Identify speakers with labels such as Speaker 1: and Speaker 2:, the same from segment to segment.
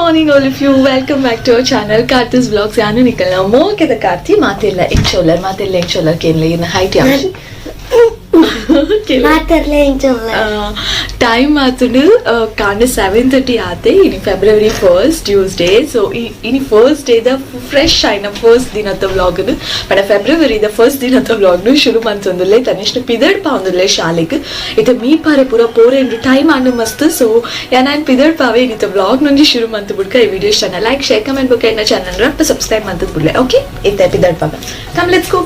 Speaker 1: morning all of you, welcome back to our channel Karthi's vlogs. Yaanu nikkalna moke the Karthi matilla incholar kenle in height yashi
Speaker 2: ಮಾತಾಡ್ಲೆ
Speaker 1: time ಆತುಂಡು ಕಾಂಡ 7:30 ಆತೆ ಇನಿ February 1st Tuesday so ಇನಿ first day ದ fresh ಆಯ್ನ first ದಿನದ vlog but February ದ ಫಸ್ಟ್ ದಿನದ ವ್ಲಾಗ್ ಶುರು ಮಂತೊಂದುಲ್ಲೆ ತನಿಷ್ಠ ಪಿದಡ್ ಪಾಂದುಲ್ಲೆ ಶಾಲೆಗ್ ಇತ ಮೀ ಪಾರೆ ಪೂರ ಪೋರೆಂಡು ಟೈಮ್ ಆಂಡು ಮಸ್ತ್ ಸೊ ಯಾನ್ ಪಿದಡ್ ಪಾವೆ ಇನಿತ ವ್ಲಾಗ್ ನುಂಜಿ ಶುರು ಮಂತ್ ಬುಡ್ಕ ಈ ವಿಡಿಯೋ ಇಷ್ಟ ಲೈಕ್ ಶೇರ್ ಕಮೆಂಟ್ ಬುಕ್ ಎನ್ನ ಚಾನಲ್ ರಪ್ಪ ಸಬ್ಸ್ಕ್ರೈಬ್ ಮಂತದ್ ಬುಡ್ಲೆ ಓಕೆ ಇತ ಪಿದಡ್ ಪಾವ come let's go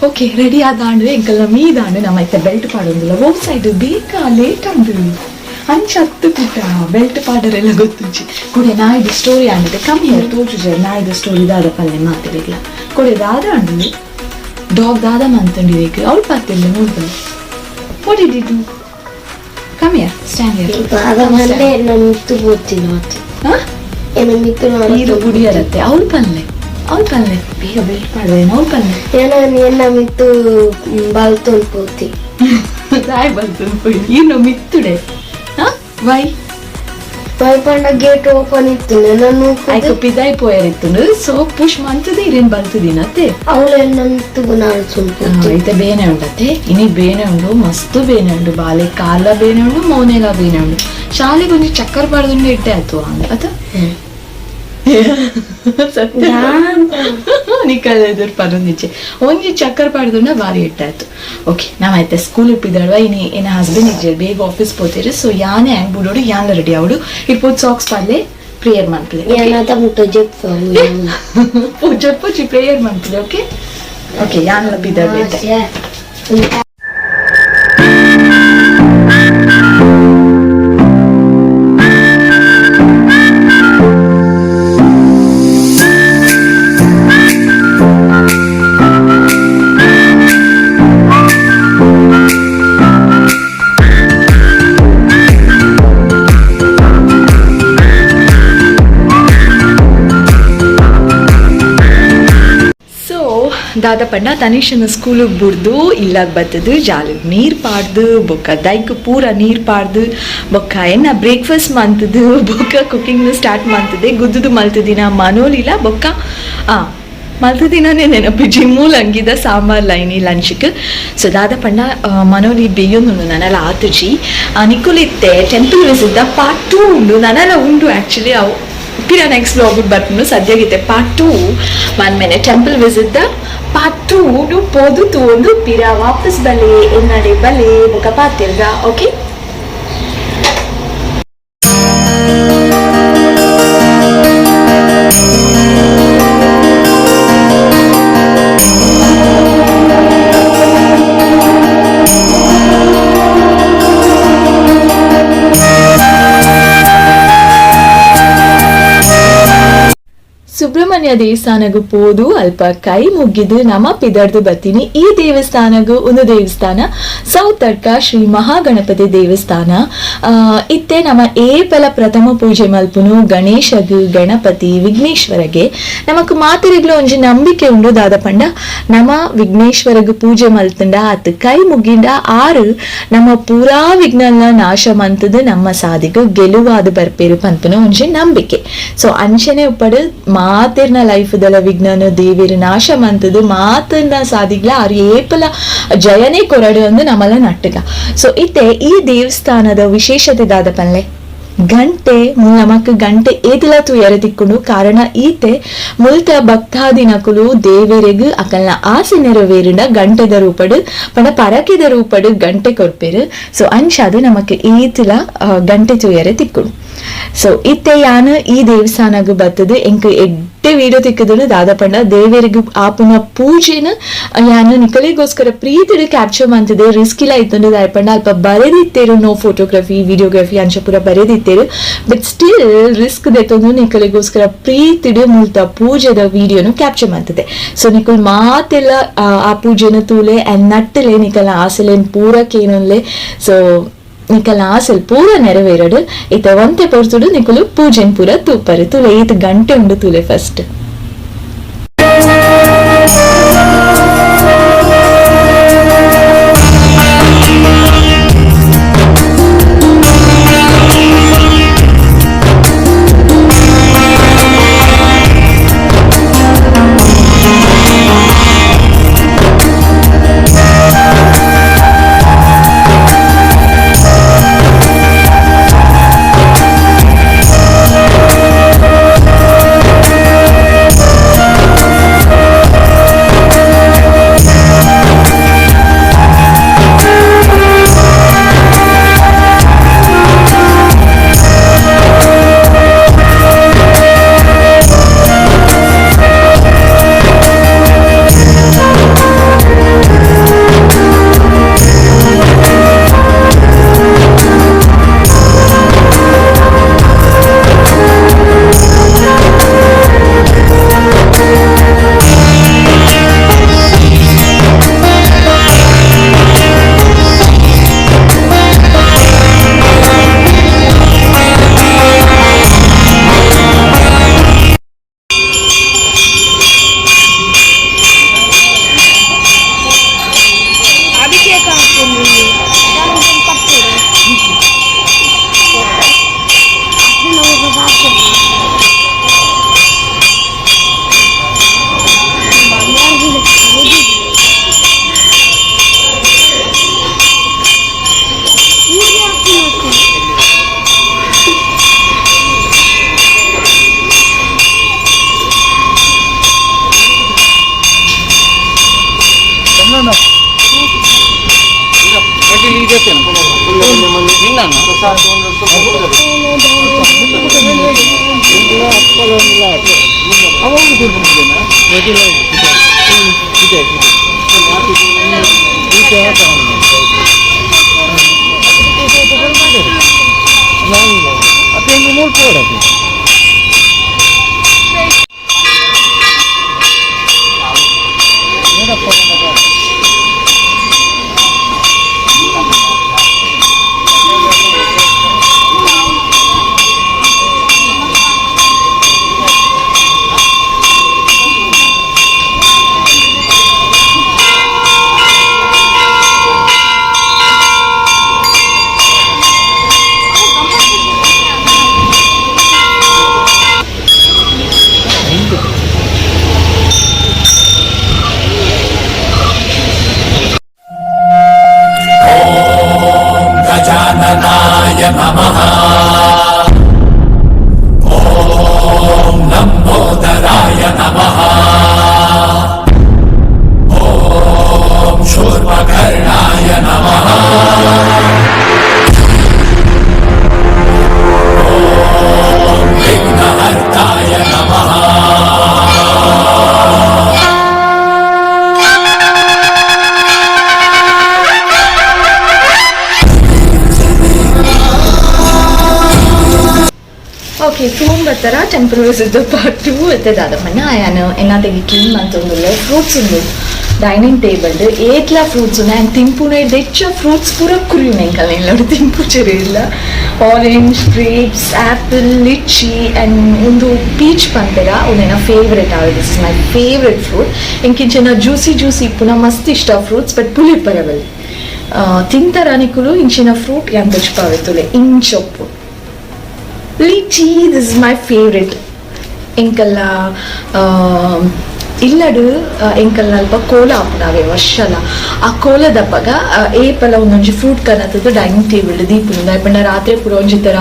Speaker 1: okay ready ಆದಾಂಡು ಎಂಕಲ್ನ ಮೀದಾಂಡು ನಮ್ಮ ಐತೆ ಬೆಲ್ಟ್ ಪಾಡೊಂದಿಲ್ಲ ಓ ಸೈಡ್ ಬೇಕಾ ಲೇಟ್ ಅಂದು ಅಂಚ ಹತ್ತು ಪುಟ್ಟ ಬೆಲ್ಟ್ ಪಾಡರೆಲ್ಲ ಗೊತ್ತುಂಚಿ ಕೊಡೆ ನಾಯ್ದು ಸ್ಟೋರಿ ಆಂಡಿದೆ ಕಮ್ಮಿ ಹೇಳಿ ತೋಚುಜೆ ನಾಯ್ದು ಸ್ಟೋರಿ ದಾದ ಪಲ್ಲೆ ಮಾತಿರಲಿಲ್ಲ ಕೊಡೆ ದಾದ ಅಂಡು ಡಾಗ್ ದಾದ ಮಂತಂಡಿಬೇಕು ಅವ್ಳು ಪಾತಿಲ್ಲ ನೋಡ್ಬೋದು what did you do come here stand here
Speaker 2: ನಮ್ಮಿತ್ತು ಗೊತ್ತಿಲ್ಲ
Speaker 1: ಇದು ಗುಡಿಯರತ್ತೆ ಅವ್ಳು ಪಲ್ಲೆ ಬೇಗ ಬೆಲ್ಟ್ ಪಾಡ್ವೇನು ಅವ್ಳು ಪಲ್ಲೆ
Speaker 2: ನಮ್ಮಿತ್ತು ಬಲ್ತೊಂದು ಪೋತಿ
Speaker 1: ರಾಯ್ ಬಲ್ತೊಂದು ಪೋಯಿ ಇನ್ನು ಮಿತ್ತುಡೆ ವೈ
Speaker 2: ಪಂಡ ಗೇಟ್ ಓಪನ್ ಇತ್ತು ನಾನು
Speaker 1: ಆಯ್ತು ಪಿದಾಯಿ ಪೋಯರಿತ್ತು ಸೊ ಪುಷ್ ಮಂತದೆ ಇರೇನು ಬಲ್ತದಿನತ್ತೆ
Speaker 2: ಅವಳು ನಮ್ಮಿತ್ತು ನಾಳೆ ಸುಂಪು
Speaker 1: అయితే ಬೇನೆ ಉಂಡತ್ತೆ ಇನಿ ಬೇನೆ ಉಂಡು ಮಸ್ತ್ ಬೇನೆ ಉಂಡು ಬಾಲೆ ಕಾಲ ಬೇನೆ ಉಂಡು ಮೌನೆಲ ಬೇನೆ ಉಂಡು ಶಾಲೆಗೆ ಒಂಜಿ ಚಕ್ಕರ್ ಪಾಡ್ದುಂಡು ಇಟ್ಟೆ ಆಯ್ತು ಅತ ನಿಕ್ಕಲ್ಲೆದುರು ಪರೊಂದಿಚ್ಚೆ ಒಂಜಿ ಚಕ್ಕರ್ ಪಾಡ್ದುಂಡ ಬಾರಿ ಇಟ್ಟಾಯ್ತು ಓಕೆ ನಾವೈತೆ ಸ್ಕೂಲ್ ಇಪ್ಪಿದಳ್ವ ಇನಿ ಏನ ಹಸ್ಬೆಂಡ್ ಇಜ್ಜೆ ಬೇಗ ಆಫೀಸ್ ಪೋತೀರಿ ಸೊ ಯಾನೇ ಹ್ಯಾಂಗ್ ಬಿಡೋಡು ಯಾನ್ ರೆಡಿ ಅವಡು ಇರ್ಬೋದು ಸಾಕ್ಸ್ ಪಾಡ್ಲೆ ಪ್ರೇಯರ್ ಮಾಡ್ತಿದ್ದೆ ಜಪ್ಪುಚ್ಚಿ ಪ್ರೇಯರ್ ಮಾಡ್ತಿದ್ದೆ ಓಕೆ ಯಾನ್ ಬಿದ್ದಳ್ವೆ ದಾದ ಪಂಡ ತನಿಷನ ಸ್ಕೂಲಿಗೆ ಬಿಡ್ದು ಇಲ್ಲಾಗ ಬರ್ತದು ಜಾಲಿಗೆ ನೀರು ಪಾಡ್ದು ಬೊಕ್ಕ ದೈಕ್ ಪೂರ ನೀರು ಪಾಡ್ದು ಬೊಕ್ಕ ಎನ್ನ ಬ್ರೇಕ್ಫಾಸ್ಟ್ ಮಂತದು ಬೊಕ್ಕ ಕುಕಿಂಗ್ನು ಸ್ಟಾರ್ಟ್ ಮಂತದೆ ಗುದ್ದುದು ಮಲ್ತದಿನ ಮನೋಲಿಲ್ಲ ಬೊಕ್ಕ ಮಲ್ತದಿನೇ ನೆನಪಿಜಿ ಮೂಲಂಗಿದ ಸಾಂಬಾರ್ ಲೈನಿ ಲಂಚ್ಗೆ ಸೊ ದಾದ ಪಂಡ ಮನೋಲಿ ಬೇಯೊಂದು ನನ್ನೆಲ್ಲ ಆತುಜಿ ನಿಕ್ಕುಲಿತ್ತೆ ಟೆಂಪಲ್ ವಿಸಿಟ್ ಪಾರ್ಟ್ 2 ಉಂಡು ನನ್ನೆಲ್ಲ ಉಂಡು ಆ್ಯಕ್ಚುಲಿ ಅವು ಪಿರ ನೆಕ್ಸ್ಟ್ ಬ್ಲಾಗ್ ಬರ್ತೀನಿ ಸದ್ಯಗಿತ್ತೆ ಪಾರ್ಟ್ 2 ಮನ್ಮೇನೆ ಟೆಂಪಲ್ ವಿಸಿಟ್ ದ ಪಾರ್ಟ್ 2 ಪೋದು ತೂಂದು ಪಿರ ವಾಪಸ್ ಬಲೆ ಎನ್ನಡೆ ಬಲೆ ಮುಖ ಪಾತಿರ್ಗ ಓಕೆ ಸುಬ್ರಹ್ಮಣ್ಯ ದೇವಸ್ಥಾನಗೂ ಪೋದು ಅಲ್ಪ ಕೈ ಮುಗಿದು ನಮ್ಮ ಪಿದರ್ದು ಬತ್ತೀನಿ ಈ ದೇವಸ್ಥಾನಗೂ ಒಂದು ದೇವಸ್ಥಾನ ಸೌತ್ ಅಡ್ಕ ಶ್ರೀ ಮಹಾಗಣಪತಿ ದೇವಸ್ಥಾನ ಇತ್ತೆ ನಮ್ಮ ಏಪಲ ಪ್ರಥಮ ಪೂಜೆ ಮಲ್ಪುನು ಗಣೇಶಗು ಗಣಪತಿ ವಿಘ್ನೇಶ್ವರಗೆ ನಮಕ್ ಮಾತಿರಿಗ್ಲು ಒಂಜಿ ನಂಬಿಕೆ ಉಂಡು ದಾದ ಪಂಡ ನಮ್ಮ ವಿಘ್ನೇಶ್ವರಗು ಪೂಜೆ ಮಲ್ತಂಡ ಅತ್ ಕೈ ಮುಗಿಂಡ ಆರು ನಮ್ಮ ಪೂರಾ ವಿಘ್ನನ ನಾಶ ಮಂತದು ನಮ್ಮ ಸಾಧಿಗೂ ಗೆಲುವಾದ ಬರ್ಪೇರು ಪಂಪನ ಒಂಜಿ ನಂಬಿಕೆ ಸೊ ಅಂಚನೆ ಉಪ್ಪಡು ಮಾತಿರ್ನ ಲೈಫ್ ದಲ ವಿಜ್ಞಾನ ದೇವಿರ ನಾಶ ಮಂತದು ಮಾತನ್ನ ಸಾಧಿಗ್ಲ ಆರು ಏಪಲ ಜಯನೇ ಕೊರಡು ಅಂದು ನಮ್ಮಲ್ಲ ನಟ್ಟಗ ಸೊ ಇತ್ತೆ ಈ ದೇವಸ್ಥಾನದ ವಿಶೇಷತೆ ದಾದ ಪನ್ಲೆ ಗಂಟೆ ನಮಕ್ ಗಂಟೆ ಏತಿಲ ತುಯರ ತಿಕ್ಕೊಂಡು ಕಾರಣ ಈತೆ ಮುಲ್ತ ಭಕ್ತಾದಿನಕುಲು ದೇವರಿಗೂ ಅಕಲ್ನ ಆಸೆ ನೆರವೇರಿನ ಗಂಟೆದ ರೂಪಡು ಪಂಡ ಪರಕೆದ ರೂಪಡು ಗಂಟೆ ಕೊರ್ಪೇರು ಸೊ ಅಂಚಾದು ನಮಕ್ ಈತಿಲ ಗಂಟೆ ತುಯರ ತಿಕ್ಕೊಂಡು ಸೊ ಇತ್ತೆ ಯಾನು ಈ ದೇವಸ್ಥಾನಗೂ ಬರ್ತದೆ ಎಂಕ್ ಎಡ್ಡೆ ವಿಡಿಯೋ ತಿಕ್ಕದನು ದಾದ ಪಂಡ ದೇವರಿಗೂ ಆಪುನ ಪೂಜೆನ ಯಾನು ನಿಕಲಿಗೋಸ್ಕರ ಪ್ರೀತಿಡು ಕ್ಯಾಪ್ಚರ್ ಮಂತದೆ ರಿಸ್ಕ್ ಇಲ್ಲ ಇತ್ತು ದಾಯ ಪಂಡ ಅಲ್ಪ ಬರೆದಿತ್ತೇರು ನೋ ಫೋಟೋಗ್ರಫಿ ವಿಡಿಯೋಗ್ರಫಿ ಅಂಚ ಪೂರ ಬರೆದಿತ್ತೇರು ಬಟ್ ಸ್ಟಿಲ್ ರಿಸ್ಕ್ ದೆತ್ತೊಂದು ನಿಕಲಿಗೋಸ್ಕರ ಪ್ರೀತಿಡು ಮೂಲತ ಪೂಜೆದ ವಿಡಿಯೋನು ಕ್ಯಾಪ್ಚರ್ ಮಂತದೆ ಸೊ ನಿಕಲ್ ಮಾತೆಲ್ಲ ಆ ಪೂಜೆನ ತೂಲೆ ನಟ್ಟಲೆ ನಿಕಲ ಆಸೆಲೇನ್ ಪೂರಕ್ಕೇನುಲ್ಲೆ ಸೊ ನಿಕಲ ಆಸೆಲ್ ಪೂರ ನೆರವೇರಡು ಈತ ಒಂತೆ ಪೊರ್ತುಡು ನಿಕಲು ಪೂಜೆನ್ ಪೂರ ತೂಪರು ತುಲೆ ಈತ ಗಂಟೆ ಉಂಡು ತುಲೆ ಫಸ್ಟ್ ಓಕೆ ಫೋನ್ ಬರ್ತಾರ ಟೆಂಪಲ್ ವಿಸಿಟ್ ಪಾರ್ಟ್ 2 ಎತ್ತದಾದಮ್ಮನ ಆಯಾನು ಎನ್ನಾತೆಗೆ ಕ್ಲೀನ್ ಮಾಡ್ತೊಂದುಲ್ಲೆ ಫ್ರೂಟ್ಸ್ ಉಂಡು ಡೈನಿಂಗ್ ಟೇಬಲ್ ಏತ್ಲ ಫ್ರೂಟ್ಸ್ ಉಂಡು ಆ್ಯಂಡ್ ತಿಂಪುನೆ ಹೆಚ್ಚ ಫ್ರೂಟ್ಸ್ ಪೂರ ಕುರಿಯುನೆ ಎಂಕಲ್ ಎಲ್ಲೋಡು ತಿಂಪು ಚೆರಿ ಇಲ್ಲ orange grapes apple lychee and ಒಂದು ಪೀಚ್ ಪಂತೆರ ಉಂದೆನ ಫೇವ್ರೆಟ್ ಆವೆ this is my favourite fruit ಎಂಕಿಂಚೆನ ಜ್ಯೂಸಿ ಇಪ್ಪುನ ಮಸ್ತ್ ಇಷ್ಟ ಫ್ರೂಟ್ಸ್ ಬಟ್ ಪುಳಿಪರವಲ್ಲಿ ತಿಂತರಾನಿಕುಲು ಇಂಚಿನ ಫ್ರೂಟ್ ಎಂತ ಇಷ್ಟಪಾವೆತ್ತುಲೆ ಇಂಚೊಪ್ಪು lychee this is my favourite ಎಂಕಲ್ಲ ಇಲ್ಲಡು ಎಂಕಲ್ನ ಅಲ್ಪ ಕೋಲ ಆಪುನಾವೆ ವರ್ಷಲ ಆ ಕೋಲ ದಪ್ಪಗ ಏಪಲ ಒಂದೊಂಜಿ ಫ್ರೂಟ್ ಕನ್ನತದ್ದು ಡೈನಿಂಗ್ ಟೇಬಲ್ ದೀಪುಂಡು ಅಯ್ಪಂಡ ರಾತ್ರಿ ಪೂರ ಒಂಜಿ ತರ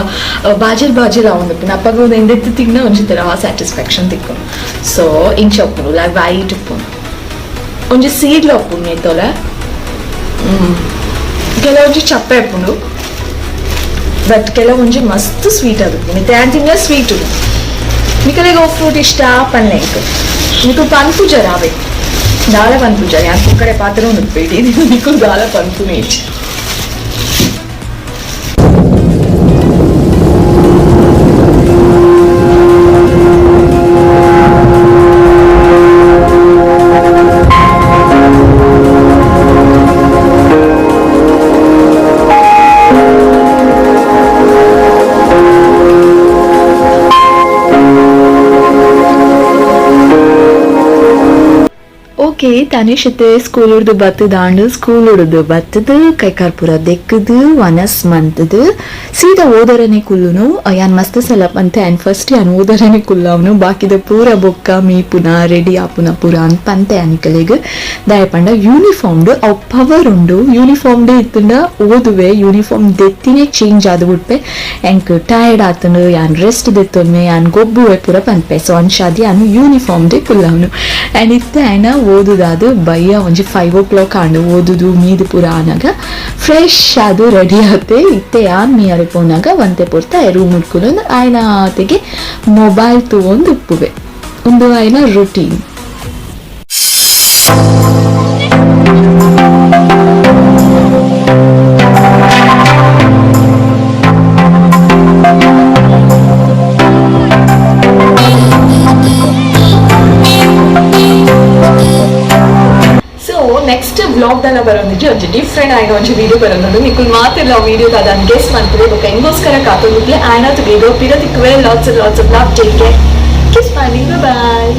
Speaker 1: ಬಾಜಿಲ್ ಆವೊಂದುಪ್ಪುನು ಅಪ್ಪಗ ಒಂದು ಎಂದೆತ್ತು ತಿನ್ನ ಒಂಜಿ ತರ ಸ್ಯಾಟಿಸ್ಫ್ಯಾಕ್ಷನ್ ತಿಕ್ಕುನು ಸೊ ಇಂಚ ಉಪ್ಪುನು ಲೈಕ್ ವೈಟ್ ಉಪ್ಪುನು ಒಂಜಿ ಸೀಡ್ಲ ಉಪ್ಪುನು ಏತೋಲ ಕೆಲವೊಂಜಿ ಚಪ್ಪೆ ಉಪ್ಪುಂಡು ಬಟ್ ಕೆಲವೊಂಜಿ ಮಸ್ತ್ ಸ್ವೀಟ್ ಅದು ಮಿತ್ತೆ ಆ್ಯಂಟಿಂಗ ಸ್ವೀಟ್ ಉಂಡು ನಿಕಲೆಗೆ ಫ್ರೂಟ್ ಇಷ್ಟ ಪನ್ನೆಂಕ್ ನಿಕು ಪನ್ಪುಜ ರಾವೆ ದಾಳ ಪನ್ಪುಜ ಯಾನ್ ಕುಕ್ಕಡೆ ಪಾತ್ರ ಉಂಡುಪೇಟಿ ನಿಕು ದಾಳ ಪನ್ಪು ಮೇಚ್ ಓಕೆ ತನಿಷತೆ ಸ್ಕೂಲ್ ಉಡ್ದು ಬತ್ತದಾಂಡು ಸ್ಕೂಲ್ ಉಡ್ದು ಬತ್ತದು ಕೈಕಾರ್ಪುರ ದೆಕ್ಕದು ವನಸ್ ಮಂತದು ಸೀದಾ ಓದರನೆ ಕುಲ್ಲುನು ಯಾನ್ ಮಸ್ತ್ ಸಲ ಪಂತೆ ಆ್ಯಂಡ್ ಫಸ್ಟ್ ಯಾನ್ ಓದರನೆ ಕುಲ್ಲವನು ಬಾಕಿದ ಪೂರ ಬೊಕ್ಕ ಮೀಪುನ ರೆಡಿ ಆಪುನ ಪೂರ ಅಂತ ಪಂತೆ ಅನಿಕಲೆಗ್ ದಯಪಂಡ ಯೂನಿಫಾರ್ಮ್ಡು ಅವು ಪವರ್ ಉಂಡು ಯೂನಿಫಾರ್ಮ್ಡೆ ಇತ್ತುಂಡ ಓದುವೆ ಯೂನಿಫಾರ್ಮ್ ದೆತ್ತಿನೇ ಚೇಂಜ್ ಆದ್ ಬಿಟ್ಪೆ ಎಂಕ್ ಟಯರ್ಡ್ ಆತನು ಯಾನ್ ರೆಸ್ಟ್ ದೆತ್ತೊನ್ಮೆ ಯಾನ್ ಗೊಬ್ಬುವೆ ಪೂರ ಪಂಪೆ ಸೊ ಅನ್ಶಾದಿ ಯಾನು ಯೂನಿಫಾರ್ಮ್ಡೆ ಕುಲ್ಲವನು ಆ್ಯಂಡ್ ಇತ್ತೆ ಆಯ್ನ ಓದುದಾದು ಬಯ್ಯ ಒಂಜಿ 5 o'clock ಆಂಡು ಓದುದು ಮೀದು ಪೂರ ಆನಾಗ ಫ್ರೆಶ್ ಆದು ರೆಡಿ ಆತೆ ಇತ್ತೆ ಯಾನ್ ಮೀಯರೆ ಪೋನಾಗ ಒಂತೆ ಪೂರ್ತ ರೂಮ್ ಉಡ್ಕೊಂಡು ಆಯ್ನ ತೆಗೆ ಮೊಬೈಲ್ ತಗೊಂಡು ಉಪ್ಪುವೆ ಒಂದು ಆಯ್ನ ರುಟೀನ್ ನೆಕ್ಸ್ಟ್ ವ್ಲಾಗ್ ದಲ್ಲ ಬರೋದಿಜ್ಜಿ ಒಂಜಿ ಡಿಫ್ರೆಂಟ್ ಆಯ್ನ ಒಂಜಿ ವಿಡಿಯೋ ಬರೋದು ನಿಕುಲ್ ಮಾತಿಲ್ಲ ವಿಡಿಯೋ ಅದ್ ಗೆಸ್ ಮಾಡ್ತಾರೆ ಬೊಕ್ಕ ಹೆಂಗೋಸ್ಕರ ಕಾತೋದಿಕ್ಲೆ ಆಯ್ನ ತುಗೆ ಪಿರದಿಕ್ವೆ lots of love take care kiss my bye